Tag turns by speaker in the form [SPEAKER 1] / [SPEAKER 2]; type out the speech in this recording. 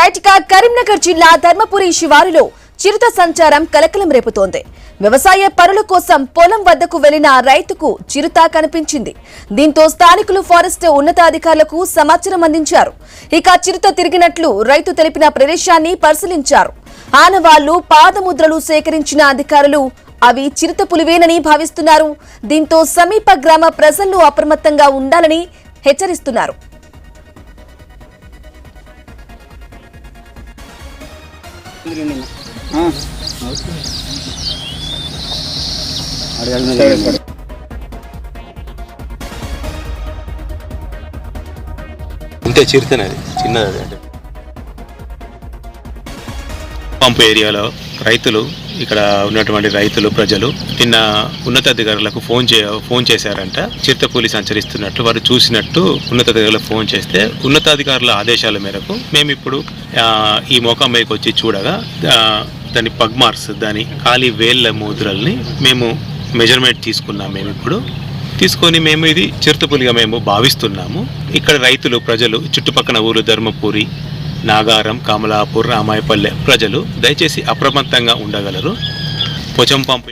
[SPEAKER 1] రైట్గా కరీంనగర్ జిల్లా ధర్మపురి శివారులో చిరుత సంచారం కలకలం రేపుతోంది. వ్యవసాయ పనుల కోసం పొలం వద్దకు వెళ్లిన రైతుకు చిరుత కనిపించింది. దీంతో స్థానికులు ఫారెస్ట్ ఉన్నతాధికారులకు సమాచారం అందించారు. ఇక చిరుత తిరిగినట్లు రైతు తెలిపిన ప్రదేశాన్ని పరిశీలించారు. ఆనవాళ్లు, పాదముద్రలు సేకరించిన అధికారులు అవి చిరుత పులివేనని భావిస్తున్నారు. దీంతో సమీప గ్రామ ప్రజలు అప్రమత్తంగా ఉండాలని హెచ్చరిస్తున్నారు.
[SPEAKER 2] అంతే చిరుతనది చిన్నది. అంటే పంపు ఏరియాలో రైతులు, ఇక్కడ ఉన్నటువంటి రైతులు, ప్రజలు నిన్న ఉన్నతాధికారులకు ఫోన్ చేశారంట. చిరుతపులి సంచరిస్తున్నట్లు వారు చూసినట్టు ఉన్నతాధికారులకు ఫోన్ చేస్తే ఉన్నతాధికారుల ఆదేశాల మేరకు మేము ఇప్పుడు ఈ మోకాంబైకి వచ్చి చూడగా దాని పగ్ మార్క్స్, దాని ఖాళీ వేళ్ల ముద్రల్ని మేము మెజర్మెంట్ తీసుకున్నాం. మేము ఇప్పుడు తీసుకొని మేము ఇది చిరుతపులిగా మేము భావిస్తున్నాము. ఇక్కడ రైతులు, ప్రజలు, చుట్టుపక్కల ఊరు ధర్మపురి, నాగారం, కమలాపూర్, రామాయపల్లె ప్రజలు దయచేసి అప్రమత్తంగా ఉండగలరు. పోచంపంపు